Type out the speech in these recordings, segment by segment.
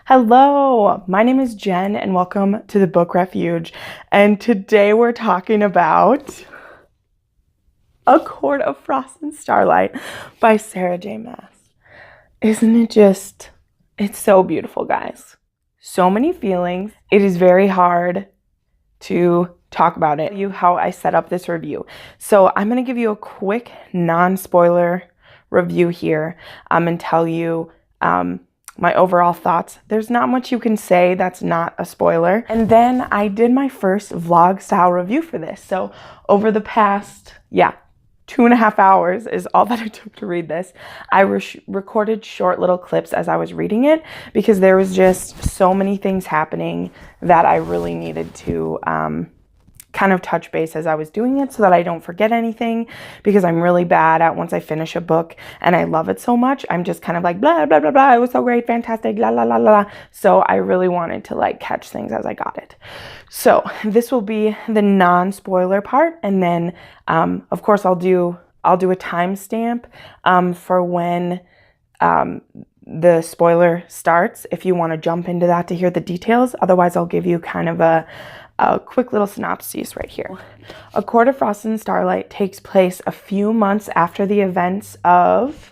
Hello, my name is Jen and welcome to the Book Refuge. And today we're talking about A Court of Frost and Starlight by Sarah J. Maas. Isn't it just, it's so beautiful, guys. So many feelings. It is very hard to talk about it. How I set up this review. So I'm going to give you a quick non-spoiler review here and tell you my overall thoughts. There's not much you can say that's not a spoiler. And then I did my first vlog style review for this. So over the past, 2.5 hours is all that it took to read this. I recorded short little clips as I was reading it because there was just so many things happening that I really needed to kind of touch base as I was doing it so that I don't forget anything, because I'm really bad at, once I finish a book and I love it so much, I'm just kind of like blah blah blah blah, it was so great, fantastic, la la la la. So I really wanted to like catch things as I got it. So this will be the non-spoiler part, and then of course I'll do a timestamp for when the spoiler starts if you want to jump into that to hear the details. Otherwise I'll give you kind of a quick little synopsis right here. A Court of Frost and Starlight takes place a few months after the events of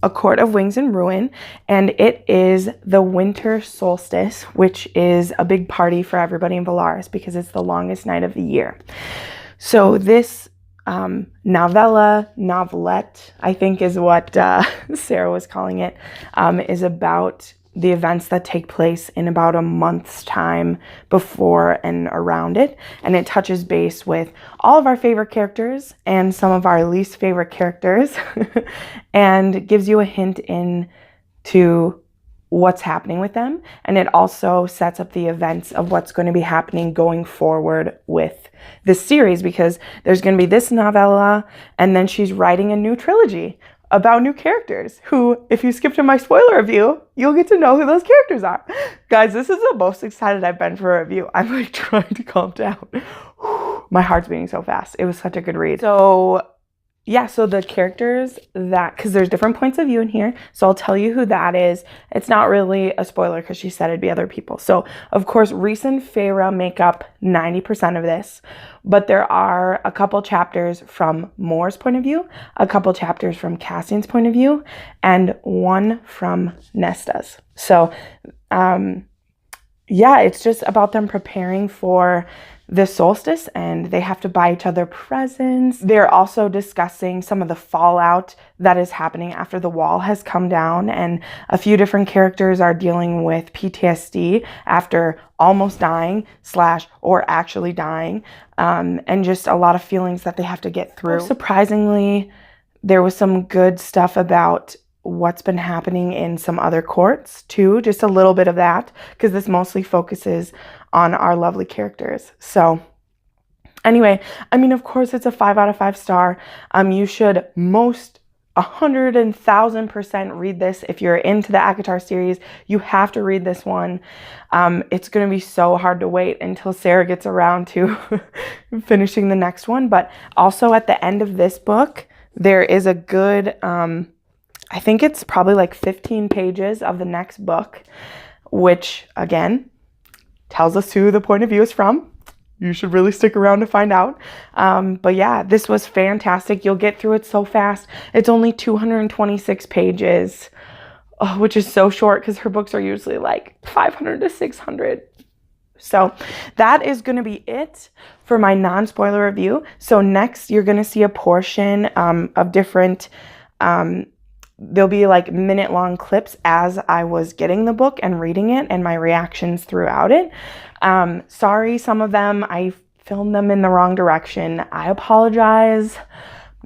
A Court of Wings and Ruin, and it is the winter solstice, which is a big party for everybody in Valaris because it's the longest night of the year. So this novelette, I think is what Sarah was calling it, is about the events that take place in about a month's time before and around it. And it touches base with all of our favorite characters and some of our least favorite characters and gives you a hint into what's happening with them. And it also sets up the events of what's going to be happening going forward with this series, because there's going to be this novella and then she's writing a new trilogy about new characters who, if you skip to my spoiler review, you'll get to know who those characters are. Guys, this is the most excited I've been for a review. I'm like trying to calm down. My heart's beating so fast. It was such a good read. So yeah, so the characters that, because there's different points of view in here, so I'll tell you who that is. It's not really a spoiler because she said it'd be other people. So of course, Reese and Feyre make up 90% of this, but there are a couple chapters from Moore's point of view, a couple chapters from Cassian's point of view, and one from Nesta's. So it's just about them preparing for the solstice, and they have to buy each other presents. They're also discussing some of the fallout that is happening after the wall has come down, and a few different characters are dealing with PTSD after almost dying or actually dying, and just a lot of feelings that they have to get through. Surprisingly, there was some good stuff about what's been happening in some other courts too, just a little bit of that, because this mostly focuses on our lovely characters. So anyway, I mean, of course it's a 5 out of 5 star. You should 100,000% read this. If you're into the ACOFAS series, you have to read this one. It's going to be so hard to wait until Sarah gets around to finishing the next one. But also at the end of this book, there is a good, I think it's probably like 15 pages of the next book, which again tells us who the point of view is from. You should really stick around to find out. But yeah, this was fantastic. You'll get through it so fast. It's only 226 pages, which is so short because her books are usually like 500 to 600. So that is going to be it for my non-spoiler review. So next you're going to see a portion of different there'll be like minute-long clips as I was getting the book and reading it and my reactions throughout it. Sorry, some of them, I filmed them in the wrong direction. I apologize.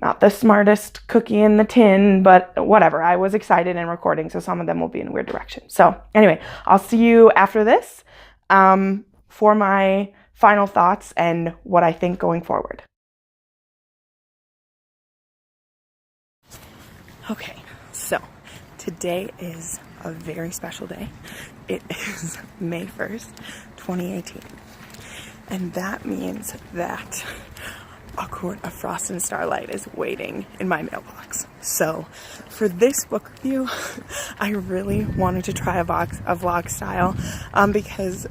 Not the smartest cookie in the tin, but whatever. I was excited and recording, so some of them will be in a weird direction. So anyway, I'll see you after this for my final thoughts and what I think going forward. Okay. So today is a very special day. It is May 1st, 2018. And that means that A Court of Frost and Starlight is waiting in my mailbox. So for this book review, I really wanted to try a vlog style because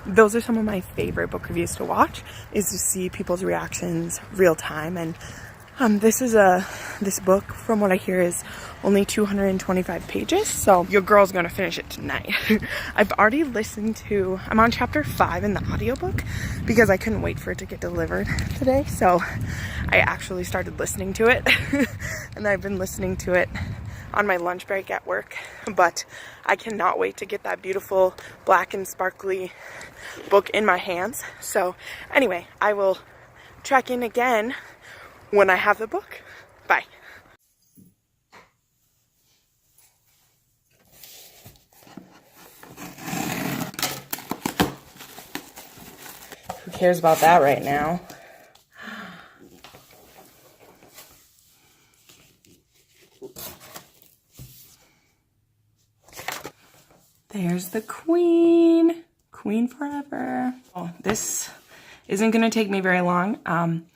those are some of my favorite book reviews to watch, is to see people's reactions real time. And this book, from what I hear, is only 225 pages, so your girl's gonna finish it tonight. I've already I'm on chapter 5 in the audiobook because I couldn't wait for it to get delivered today, so I actually started listening to it. And I've been listening to it on my lunch break at work, but I cannot wait to get that beautiful black and sparkly book in my hands. So anyway, I will check in again when I have the book. Bye. Who cares about that right now? There's the queen. Queen forever. Oh, this isn't gonna take me very long.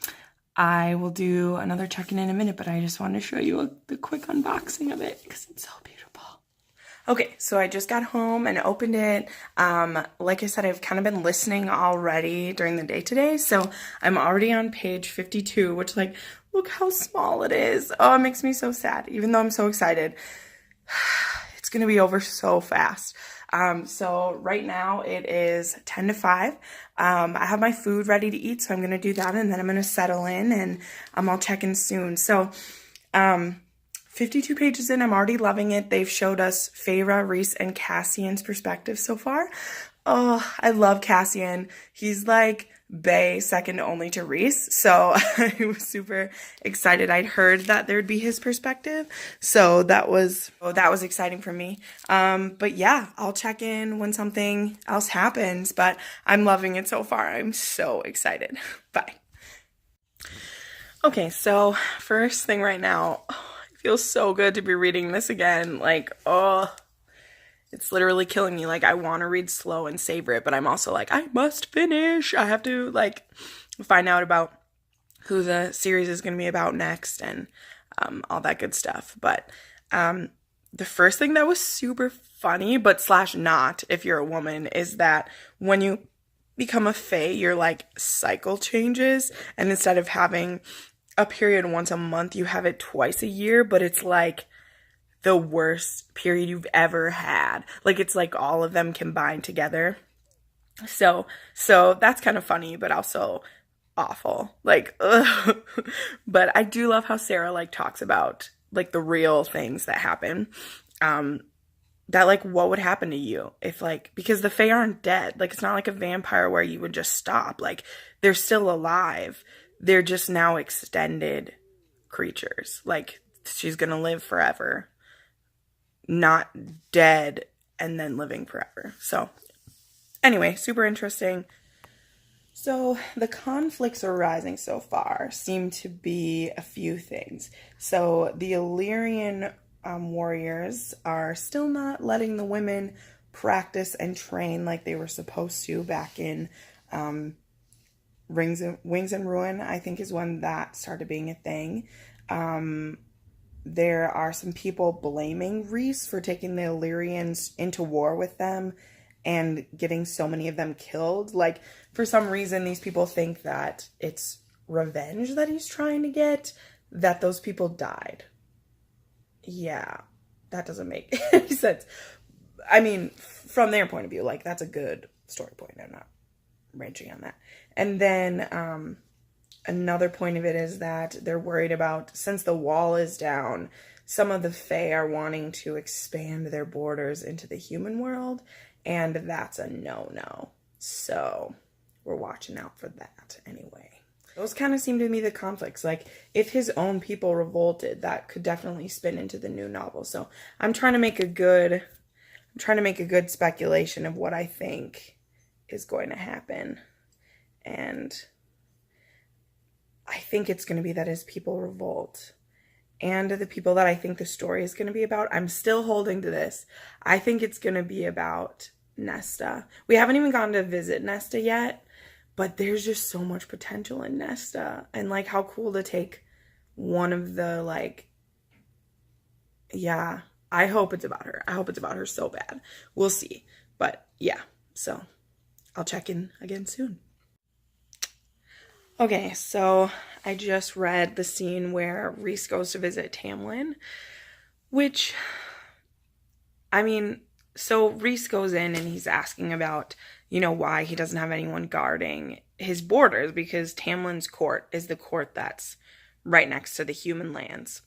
I will do another check-in in a minute, but I just wanted to show you the quick unboxing of it because it's so beautiful. Okay, so I just got home and opened it. Like I said, I've kind of been listening already during the day today, so I'm already on page 52, which, like, look how small it is. Oh, it makes me so sad, even though I'm so excited. It's gonna be over so fast. So right now it is 10 to 5. I have my food ready to eat, so I'm gonna do that, and then I'm gonna settle in, and I'll check in soon. So 52 pages in, I'm already loving it. They've showed us Feyre, Rhys, and Cassian's perspective so far. Oh, I love Cassian. He's like bae, second only to Rhys. So I was super excited. I'd heard that there'd be his perspective. So that was exciting for me. But yeah, I'll check in when something else happens, but I'm loving it so far. I'm so excited. Bye. Okay, so first thing right now, it feels so good to be reading this again. Like, oh, it's literally killing me. Like, I want to read slow and savor it, but I'm also like, I must finish. I have to, like, find out about who the series is going to be about next and all that good stuff. But the first thing that was super funny, but / not, if you're a woman, is that when you become a fae, your, like, cycle changes. And instead of having a period once a month, you have it twice a year, but it's, like, the worst period you've ever had. Like, it's like all of them combined together. So that's kind of funny, but also awful. Like, ugh. But I do love how Sarah, like, talks about, like, the real things that happen. That, like, what would happen to you if, like, because the Fae aren't dead. Like, it's not like a vampire where you would just stop. Like, they're still alive. They're just now extended creatures. Like, she's gonna live forever. Not dead and then living forever. So anyway, super interesting. So the conflicts arising so far seem to be a few things. So the Illyrian warriors are still not letting the women practice and train like they were supposed to back in Wings and Ruin, I think, is when that started being a thing. There are some people blaming Rhys for taking the Illyrians into war with them and getting so many of them killed. Like, for some reason, these people think that it's revenge that he's trying to get, that those people died. Yeah, that doesn't make any sense. I mean, from their point of view, like, that's a good story point. I'm not ranching on that. And then, another point of it is that they're worried about, since the wall is down, some of the Fae are wanting to expand their borders into the human world, and that's a no-no. So we're watching out for that anyway. Those kind of seem to be the conflicts. Like, if his own people revolted, that could definitely spin into the new novel. So I'm trying to make a good speculation of what I think is going to happen. And I think it's going to be that his people revolt. And the people that I think the story is going to be about, I'm still holding to this. I think it's going to be about Nesta. We haven't even gone to visit Nesta yet, but there's just so much potential in Nesta. And, like, how cool to take one of the, like, yeah, I hope it's about her. I hope it's about her so bad. We'll see. But yeah, so I'll check in again soon. Okay, so I just read the scene where Reese goes to visit Tamlin, which, I mean, so Reese goes in and he's asking about, why he doesn't have anyone guarding his borders, because Tamlin's court is the court that's right next to the human lands.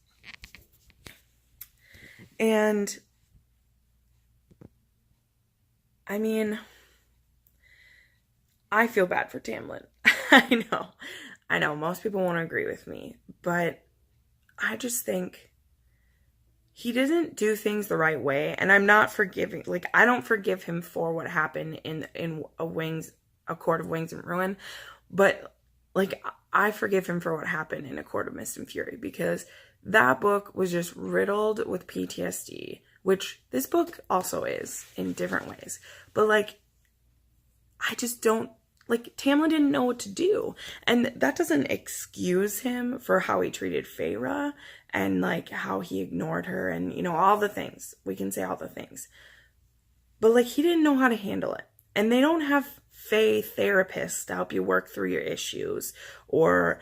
And, I mean, I feel bad for Tamlin. I know, most people won't agree with me, but I just think he didn't do things the right way, and I'm not forgiving, like, I don't forgive him for what happened in a Court of Wings and Ruin, but, like, I forgive him for what happened in A Court of Mist and Fury, because that book was just riddled with PTSD, which this book also is in different ways, but, like, I just don't, like, Tamlin didn't know what to do. And that doesn't excuse him for how he treated Feyre and, like, how he ignored her and, all the things. We can say all the things. But, like, he didn't know how to handle it. And they don't have Fae therapists to help you work through your issues or,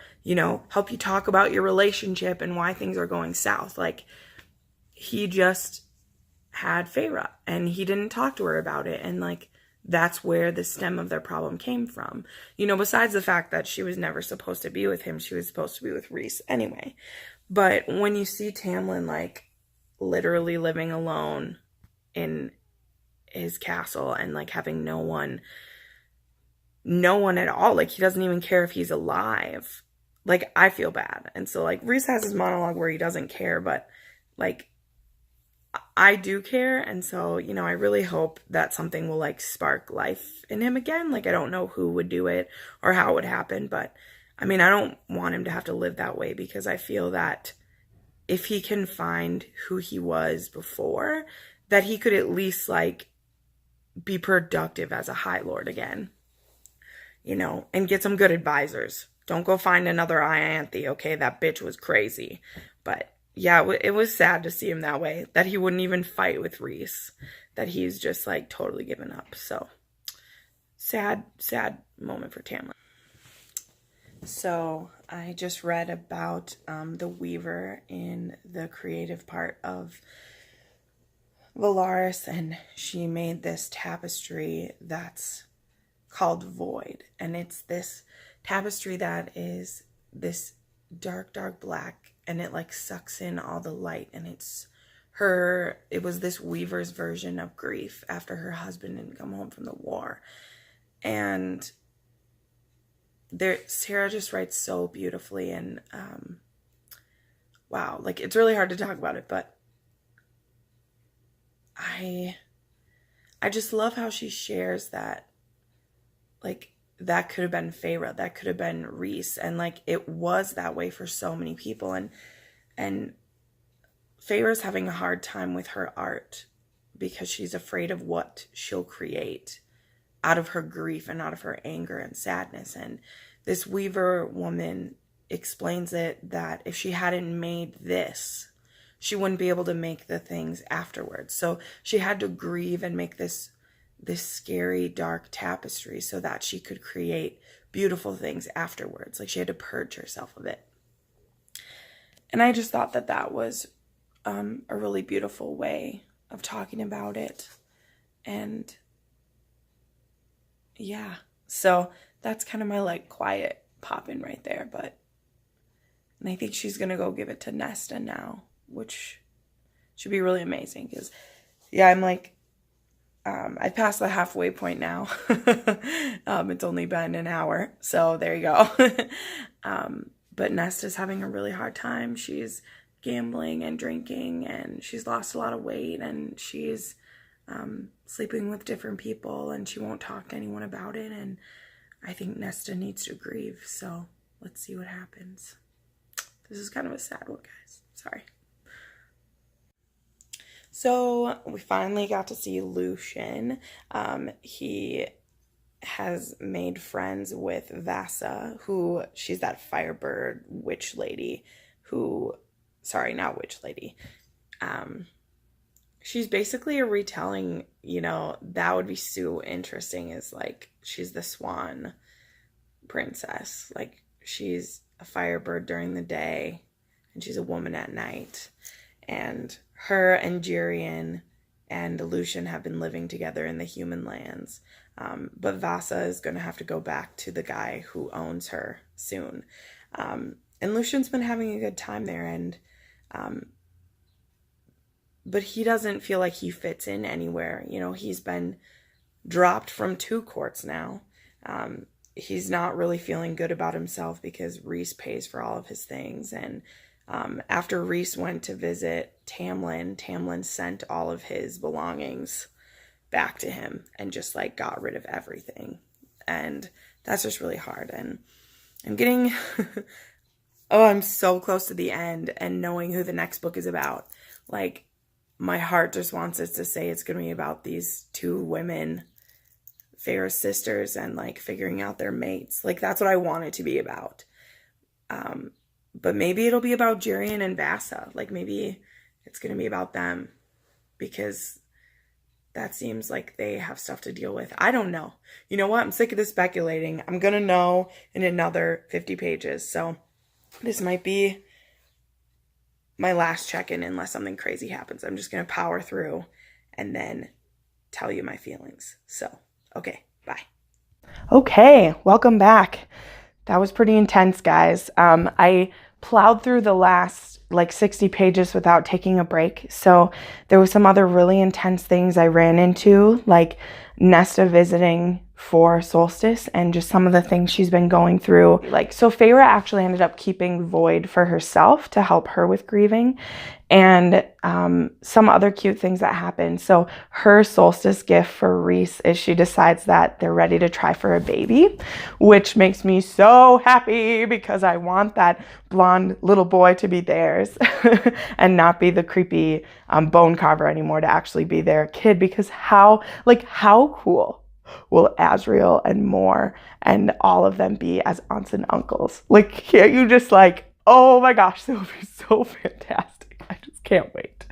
help you talk about your relationship and why things are going south. Like, he just had Feyre and he didn't talk to her about it. And, like, that's where the stem of their problem came from. Besides the fact that she was never supposed to be with him, she was supposed to be with Reese anyway. But when you see Tamlin, like, literally living alone in his castle and, like, having no one at all, like, he doesn't even care if he's alive, like, I feel bad. And so, like, Reese has his monologue where he doesn't care, but, like, I do care, and so, I really hope that something will, like, spark life in him again. Like, I don't know who would do it or how it would happen, but, I mean, I don't want him to have to live that way, because I feel that if he can find who he was before, that he could at least, like, be productive as a High Lord again, and get some good advisors. Don't go find another Ianthe, okay? That bitch was crazy, but yeah, it was sad to see him that way, that he wouldn't even fight with Reese, that he's just, like, totally given up. So, sad moment for Tamlin. So, I just read about the weaver in the creative part of Valaris, and she made this tapestry that's called Void, and it's this tapestry that is this dark black, and it, like, sucks in all the light, and it was this weaver's version of grief after her husband didn't come home from the war. And Sarah just writes so beautifully, and wow, like, it's really hard to talk about it, but I just love how she shares that, like, that could have been Feyre, that could have been Reese, and, like, it was that way for so many people, and Feyre's having a hard time with her art because she's afraid of what she'll create out of her grief and out of her anger and sadness. And this weaver woman explains it that if she hadn't made this, she wouldn't be able to make the things afterwards. So she had to grieve and make this scary, dark tapestry so that she could create beautiful things afterwards. Like, she had to purge herself of it. And I just thought that was a really beautiful way of talking about it. And yeah, so that's kind of my, like, quiet pop-in right there. And I think she's going to go give it to Nesta now, which should be really amazing. Because, yeah, I'm like, I've passed the halfway point now. It's only been an hour, so there you go. But Nesta's having a really hard time. She's gambling and drinking, and she's lost a lot of weight, and she's sleeping with different people, and she won't talk to anyone about it. And I think Nesta needs to grieve, so let's see what happens. This is kind of a sad one, guys. Sorry. So we finally got to see Lucian. He has made friends with Vasa, who, she's that Firebird witch lady who, sorry, not witch lady. she's basically a retelling, that would be so interesting, is like she's the swan princess. Like she's a firebird during the day and she's a woman at night. And her and Jirian and Lucian have been living together in the human lands. But Vasa is going to have to go back to the guy who owns her soon. And Lucian's been having a good time there, and but he doesn't feel like he fits in anywhere. He's been dropped from 2 courts now. He's not really feeling good about himself because Rhys pays for all of his things. And after Rhys went to visit Tamlin sent all of his belongings back to him and just like got rid of everything. And that's just really hard. And I'm getting, oh, I'm so close to the end and knowing who the next book is about. Like, my heart just wants us to say it's going to be about these 2 women, Feyre's sisters, and like figuring out their mates. Like, that's what I want it to be about. But maybe it'll be about Jirian and Vasa. Like, maybe it's going to be about them, because that seems like they have stuff to deal with. I don't know. You know what? I'm sick of this speculating. I'm going to know in another 50 pages. So this might be my last check-in unless something crazy happens. I'm just going to power through and then tell you my feelings. So, okay, bye. Okay, welcome back. That was pretty intense, guys. I plowed through the last 60 pages without taking a break. So there was some other really intense things I ran into, like Nesta visiting for Solstice and just some of the things she's been going through. So Feyre actually ended up keeping Void for herself to help her with grieving, and some other cute things that happened. So her Solstice gift for Rhys is she decides that they're ready to try for a baby, which makes me so happy because I want that blonde little boy to be theirs and not be the creepy bone carver anymore, to actually be their kid. Because how cool will Asriel and Mor and all of them be as aunts and uncles? Can't you just oh my gosh, that would be so fantastic. I just can't wait.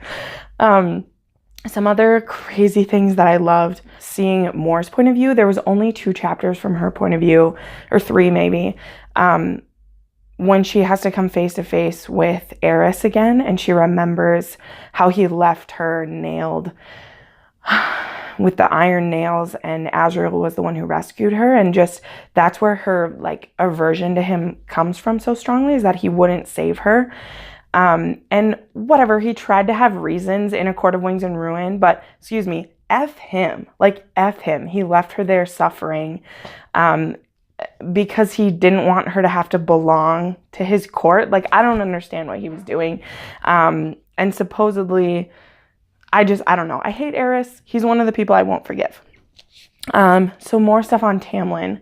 Some other crazy things that I loved seeing Mor's point of view. There was only 2 chapters from her point of view, or 3 maybe, when she has to come face to face with Eris again, and she remembers how he left her nailed with the iron nails, and Asriel was the one who rescued her. And just, that's where her aversion to him comes from so strongly, is that he wouldn't save her. And whatever, he tried to have reasons in A Court of Wings and Ruin, but excuse me, F him. F him. He left her there suffering because he didn't want her to have to belong to his court. I don't understand what he was doing. And supposedly, I don't know. I hate Eris. He's one of the people I won't forgive. So more stuff on Tamlin.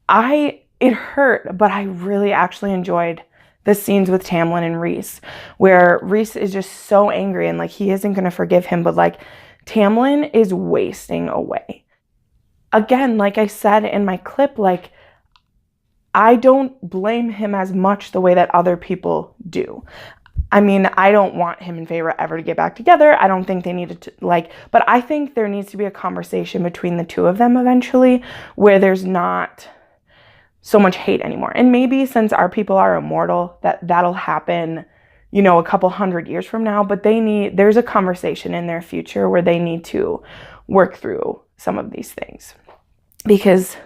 It hurt, but I really actually enjoyed the scenes with Tamlin and Rhys, where Rhys is just so angry and he isn't going to forgive him, but Tamlin is wasting away. Again, like I said in my clip, I don't blame him as much the way that other people do. I mean, I don't want him and Feyre ever to get back together. I don't think they needed to, but I think there needs to be a conversation between the 2 of them eventually where there's not so much hate anymore. And maybe since our people are immortal, that'll happen, a couple 100 years from now, but there's a conversation in their future where they need to work through some of these things. Because,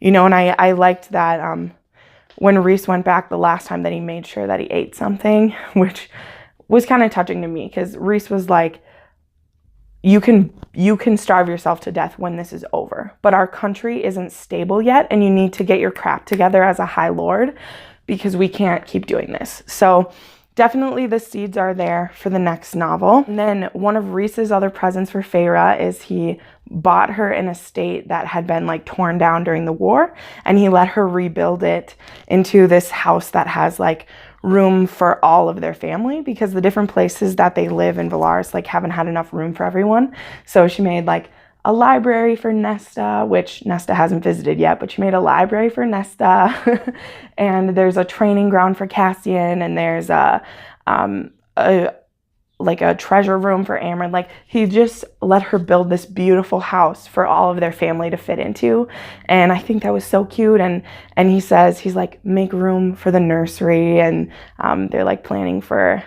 and I liked that, when Rhys went back the last time, that he made sure that he ate something, which was kind of touching to me, because Rhys was like, you can starve yourself to death when this is over, but our country isn't stable yet, and you need to get your crap together as a High Lord, because we can't keep doing this. So definitely the seeds are there for the next novel. And then one of Rhys's other presents for Feyre is he bought her an estate that had been torn down during the war, and he let her rebuild it into this house that has room for all of their family, because the different places that they live in Velaris haven't had enough room for everyone. So she made a library for Nesta, which Nesta hasn't visited yet, but she made a library for Nesta. And there's a training ground for Cassian, and there's a a treasure room for Amber. Like, he just let her build this beautiful house for all of their family to fit into. And I think that was so cute. And he says, he's like, make room for the nursery. And they're like planning for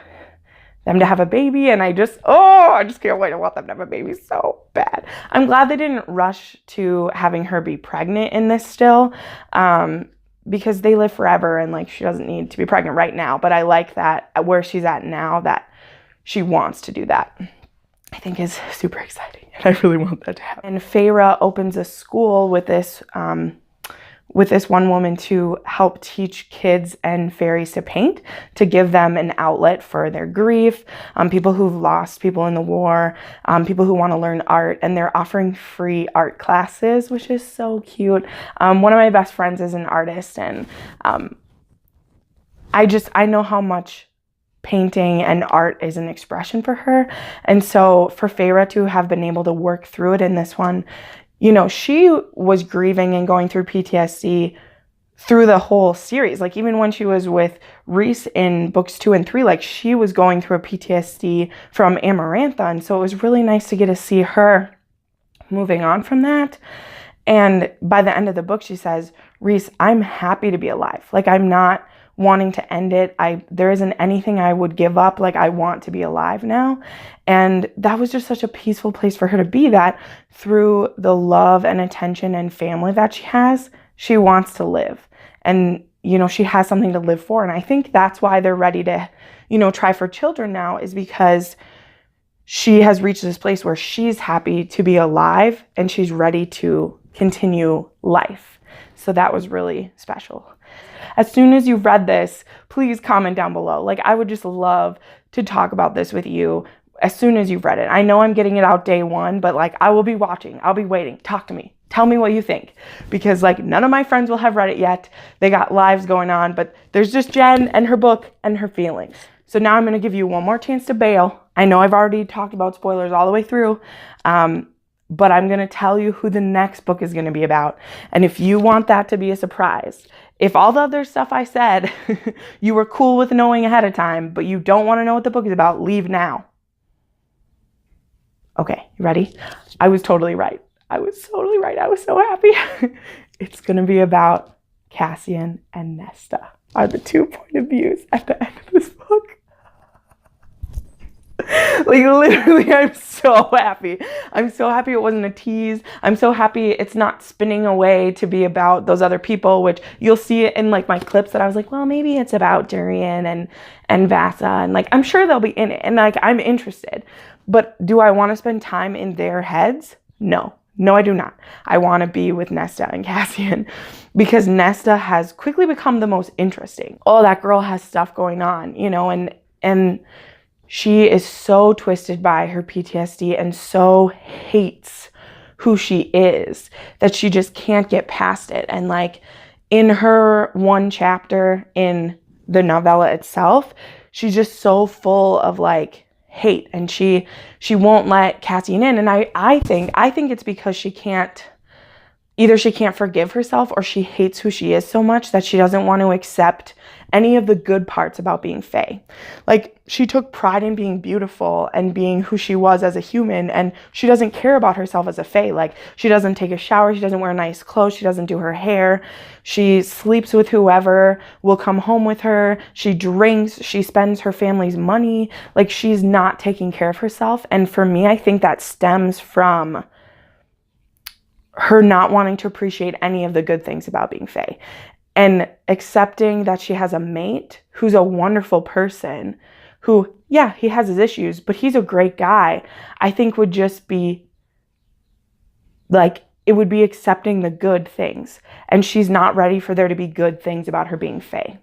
them to have a baby. And I just can't wait. I want them to have a baby so bad. I'm glad they didn't rush to having her be pregnant in this still. Because they live forever and like she doesn't need to be pregnant right now. But I like that where she's at now, that she wants to do that. I think is super exciting, and I really want that to happen. And Feyre opens a school with this one woman to help teach kids and fairies to paint, to give them an outlet for their grief, people who've lost people in the war, people who want to learn art, and they're offering free art classes, which is so cute. One of my best friends is an artist, and I know how much painting and art is an expression for her. And so for Feyre to have been able to work through it in this one, you know, she was grieving and going through PTSD through the whole series. Like, even when she was with Rhys in books 2 and 3, like, she was going through a PTSD from Amarantha. And so it was really nice to get to see her moving on from that. And by the end of the book, she says, Rhys, I'm happy to be alive. Like, I'm not wanting to end it. There isn't anything I would give up. Like, I want to be alive now. And that was just such a peaceful place for her to be, that through the love and attention and family that she has, she wants to live. And, you know, she has something to live for. And I think that's why they're ready to, you know, try for children now, is because she has reached this place where she's happy to be alive and she's ready to continue life. So that was really special. As soon as you've read this, please comment down below. Like, I would just love to talk about this with you as soon as you've read it. I know I'm getting it out day one, but like, I will be watching. I'll be waiting. Talk to me. Tell me what you think. Because like, none of my friends will have read it yet. They got lives going on, but there's just Jen and her book and her feelings. So now I'm going to give you one more chance to bail. I know I've already talked about spoilers all the way through, but I'm going to tell you who the next book is going to be about. And if you want that to be a surprise, if all the other stuff I said, you were cool with knowing ahead of time, but you don't want to know what the book is about, leave now. Okay, you ready? I was totally right. I was so happy. It's going to be about Cassian and Nesta, are the 2 point of views at the end of this book. Like, literally, I'm so happy. I'm so happy it wasn't a tease. I'm so happy it's not spinning away to be about those other people, which you'll see it in like my clips that I was like, well, maybe it's about Durian and Vasa, and like, I'm sure they'll be in it, and like, I'm interested. But do I want to spend time in their heads? No, I do not. I want to be with Nesta and Cassian, because Nesta has quickly become the most interesting. Oh, that girl has stuff going on, you know, and she is so twisted by her PTSD and so hates who she is that she just can't get past it. And like, in her one chapter in the novella itself, she's just so full of like hate, and she won't let Cassian in. And I think it's because she can't forgive herself, or she hates who she is so much that she doesn't want to accept any of the good parts about being Fae. Like, she took pride in being beautiful and being who she was as a human, and she doesn't care about herself as a Fae. Like, she doesn't take a shower, she doesn't wear nice clothes, she doesn't do her hair, she sleeps with whoever will come home with her, she drinks, she spends her family's money. Like, she's not taking care of herself. And for me, I think that stems from her not wanting to appreciate any of the good things about being Fae, and accepting that she has a mate who's a wonderful person, who, yeah, he has his issues, but he's a great guy. I think would just be like, it would be accepting the good things, and she's not ready for there to be good things about her being Fae.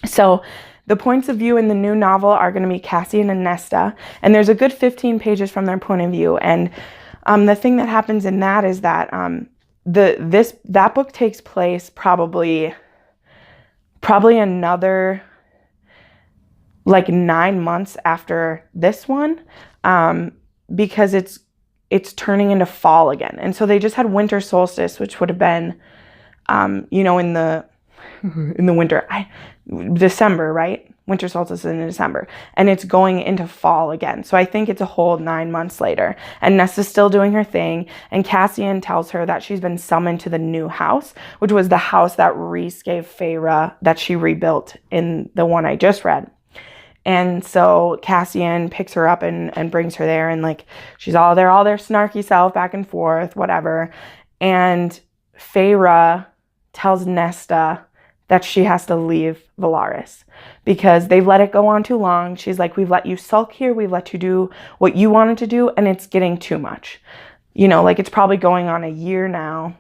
So the points of view in the new novel are going to be Cassian and Nesta, and there's a good 15 pages from their point of view. And the thing that happens in that is that that book takes place probably another like 9 months after this one, because it's turning into fall again. And so they just had winter solstice, which would have been in the winter, December, right? winter solstice is in December, and it's going into fall again. So I think it's a whole 9 months later, and Nesta's still doing her thing, and Cassian tells her that she's been summoned to the new house, which was the house that Rhys gave Feyre that she rebuilt in the one I just read. And so Cassian picks her up and brings her there, and like she's all their snarky self, back and forth, whatever. And Feyre tells Nesta that she has to leave Velaris because they've let it go on too long. She's like, we've let you sulk here, we've let you do what you wanted to do, and it's getting too much. You know, like it's probably going on a year now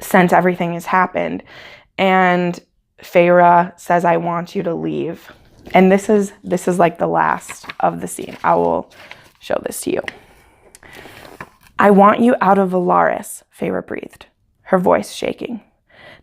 since everything has happened. And Feyre says, I want you to leave. And this is like the last of the scene. I will show this to you. I want you out of Velaris, Feyre breathed, her voice shaking.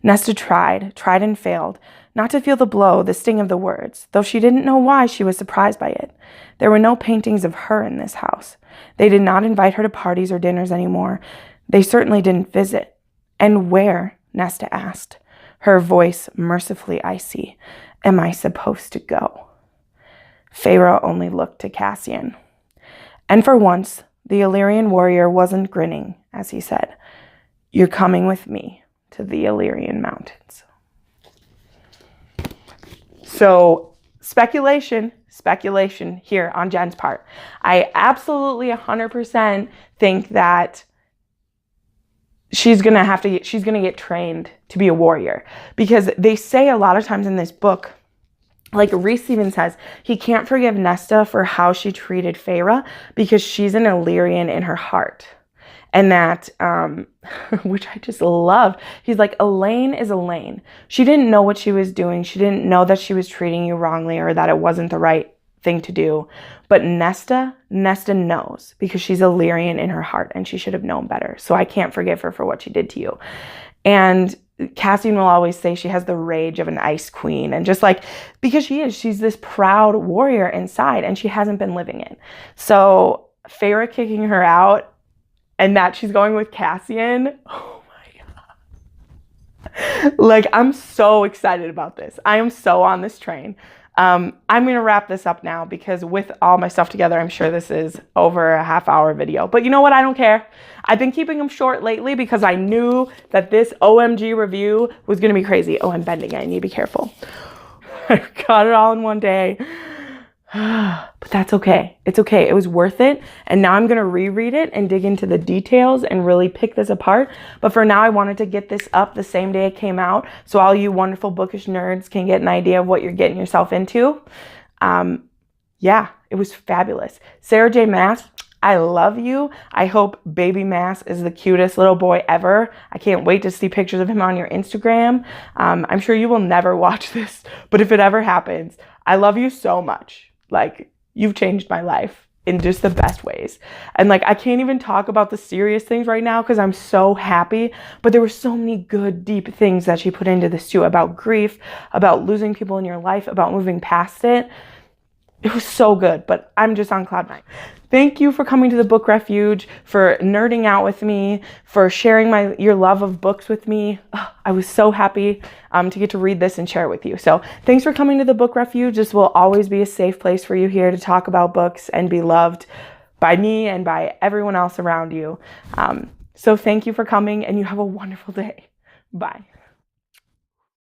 Nesta tried and failed, not to feel the blow, the sting of the words, though she didn't know why she was surprised by it. There were no paintings of her in this house. They did not invite her to parties or dinners anymore. They certainly didn't visit. And where, Nesta asked, her voice mercifully icy, am I supposed to go? Feyre only looked to Cassian. And for once, the Illyrian warrior wasn't grinning as he said, you're coming with me to the Illyrian mountains. So speculation here on Jen's part. I absolutely 100% think that she's going to get trained to be a warrior, because they say a lot of times in this book, like Rhys even says, he can't forgive Nesta for how she treated Feyre because she's an Illyrian in her heart. And that, which I just love. He's like, Elaine is Elaine. She didn't know what she was doing. She didn't know that she was treating you wrongly or that it wasn't the right thing to do. But Nesta knows because she's Illyrian in her heart and she should have known better. So I can't forgive her for what she did to you. And Cassian will always say she has the rage of an ice queen, and just like, because she's this proud warrior inside and she hasn't been living it. So Feyre kicking her out and that she's going with Cassian, oh my God. Like, I'm so excited about this. I am so on this train. I'm going to wrap this up now because with all my stuff together, I'm sure this is over a half-hour video. But you know what? I don't care. I've been keeping them short lately because I knew that this OMG review was going to be crazy. Oh, I'm bending. I need to be careful. I got it all in one day. But that's okay. It's okay. It was worth it. And now I'm going to reread it and dig into the details and really pick this apart. But for now, I wanted to get this up the same day it came out so all you wonderful bookish nerds can get an idea of what you're getting yourself into. Yeah, it was fabulous. Sarah J. Maas, I love you. I hope baby Maas is the cutest little boy ever. I can't wait to see pictures of him on your Instagram. I'm sure you will never watch this, but if it ever happens, I love you so much. Like, you've changed my life in just the best ways. And like, I can't even talk about the serious things right now because I'm so happy, but there were so many good, deep things that she put into this too, about grief, about losing people in your life, about moving past it. It was so good, but I'm just on cloud nine. Thank you for coming to the Book Refuge, for nerding out with me, for sharing your love of books with me. Oh, I was so happy to get to read this and share it with you. So thanks for coming to the Book Refuge. This will always be a safe place for you here to talk about books and be loved by me and by everyone else around you. So thank you for coming, and you have a wonderful day. Bye.